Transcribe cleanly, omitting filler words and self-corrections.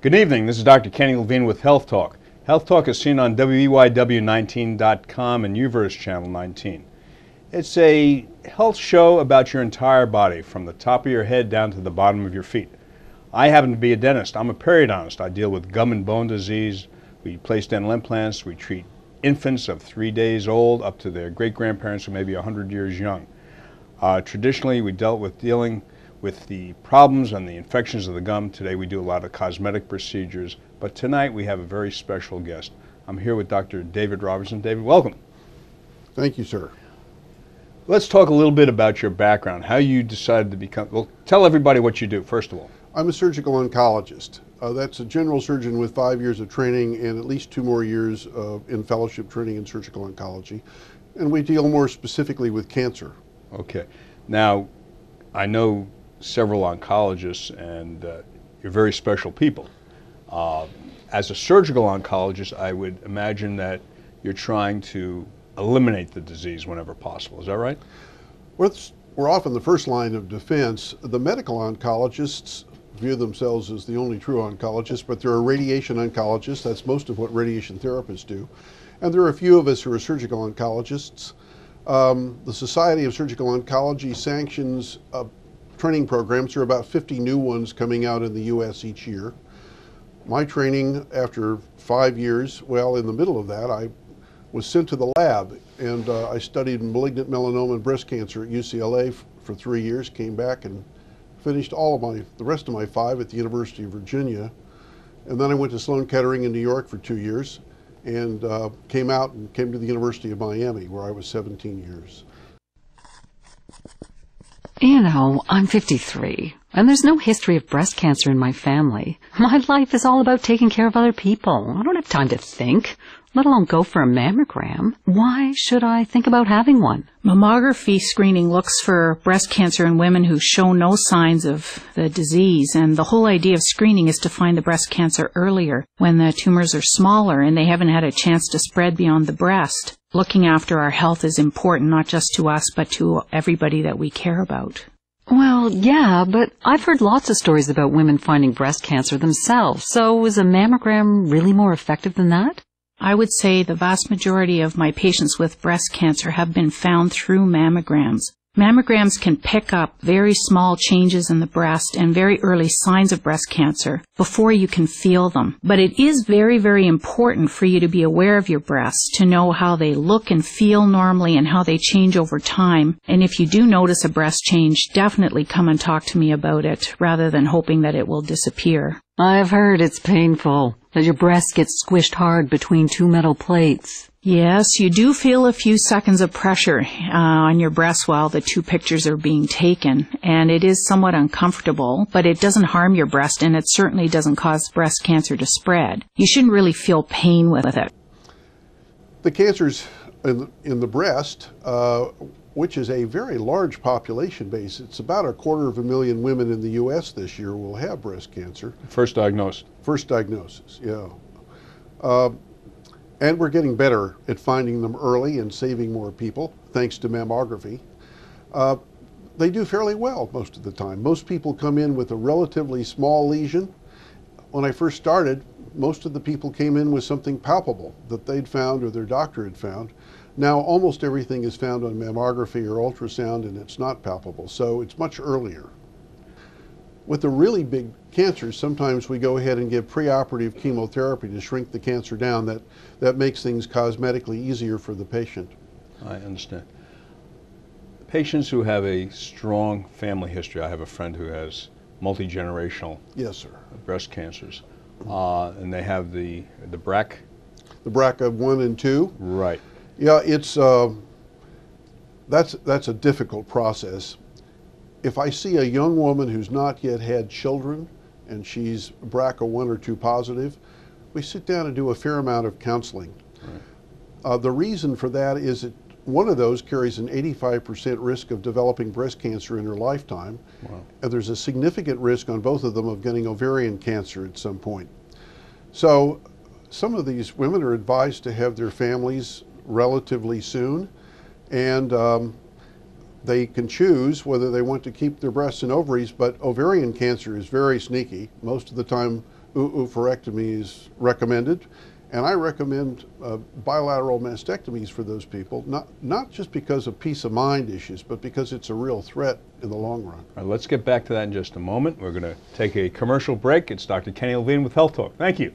Good evening. This is Dr. Kenny Levine with Health Talk. Health Talk is seen on WEYW19.com and UVerse Channel 19. It's a health show about your entire body, from the top of your head down to the bottom of your feet. I happen to be a dentist. I'm a periodontist. I deal with gum and bone disease. We place dental implants. We treat infants of 3 days old up to their great-grandparents who may be 100 years young. Traditionally, we dealt with dealing with the problems and the infections of the gum. Today we do a lot of cosmetic procedures, but tonight we have a very special guest. I'm here with Dr. David Robertson. David, welcome. Thank you, sir. Let's talk a little bit about your background, how you decided to become, well, tell everybody what you do, first of all. I'm a surgical oncologist. That's a general surgeon with 5 years of training and at least 2 more years in fellowship training in surgical oncology. And we deal more specifically with cancer. Okay. Now, I know several oncologists, and you're very special people. As a surgical oncologist, I would imagine that you're trying to eliminate the disease whenever possible. Is that right? We're often the first line of defense. The medical oncologists view themselves as the only true oncologists, but there are radiation oncologists. That's most of what radiation therapists do. And there are a few of us who are surgical oncologists. The Society of Surgical Oncology sanctions training programs. There are about 50 new ones coming out in the U.S. each year. My training, after 5 years, well, in the middle of that, I was sent to the lab, and I studied malignant melanoma and breast cancer at UCLA for 3 years, came back and finished the rest of my 5 at the University of Virginia. And then I went to Sloan Kettering in New York for 2 years, and came out and came to the University of Miami, where I was 17 years. You know, I'm 53, and there's no history of breast cancer in my family. My life is all about taking care of other people. I don't have time to think, let alone go for a mammogram. Why should I think about having one? Mammography screening looks for breast cancer in women who show no signs of the disease, and the whole idea of screening is to find the breast cancer earlier, when the tumors are smaller and they haven't had a chance to spread beyond the breast. Looking after our health is important, not just to us, but to everybody that we care about. Well, yeah, but I've heard lots of stories about women finding breast cancer themselves. So is a mammogram really more effective than that? I would say the vast majority of my patients with breast cancer have been found through mammograms. Mammograms can pick up very small changes in the breast and very early signs of breast cancer before you can feel them. But it is very, very important for you to be aware of your breasts, to know how they look and feel normally and how they change over time. And if you do notice a breast change, definitely come and talk to me about it rather than hoping that it will disappear. I've heard it's painful, that your breast gets squished hard between 2 metal plates. Yes, you do feel a few seconds of pressure on your breast while the 2 pictures are being taken, and it is somewhat uncomfortable, but it doesn't harm your breast, and it certainly doesn't cause breast cancer to spread. You shouldn't really feel pain with it. The cancers in the breast, which is a very large population base, it's about 250,000 women in the U.S. this year will have breast cancer. First diagnosed. First diagnosis, yeah. And we're getting better at finding them early and saving more people, thanks to mammography. They do fairly well most of the time. Most people come in with a relatively small lesion. When I first started, most of the people came in with something palpable that they'd found or their doctor had found. Now almost everything is found on mammography or ultrasound, and it's not palpable, so it's much earlier. With the really big cancers, sometimes we go ahead and give preoperative chemotherapy to shrink the cancer down. That makes things cosmetically easier for the patient. I understand. Patients who have a strong family history, I have a friend who has multi-generational Yes, sir. breast cancers, and they have the BRCA. The BRCA 1 and 2? Right. Yeah, it's that's a difficult process. If I see a young woman who's not yet had children and she's BRCA 1 or 2 positive, we sit down and do a fair amount of counseling. Right. The reason for that is that one of those carries an 85% risk of developing breast cancer in her lifetime. Wow. And there's a significant risk on both of them of getting ovarian cancer at some point. So some of these women are advised to have their families relatively soon, and they can choose whether they want to keep their breasts and ovaries, but ovarian cancer is very sneaky. Most of the time oophorectomy is recommended. And I recommend bilateral mastectomies for those people, not just because of peace of mind issues, but because it's a real threat in the long run. All right, let's get back to that in just a moment. We're going to take a commercial break. It's Dr. Kenny Levine with Health Talk. Thank you.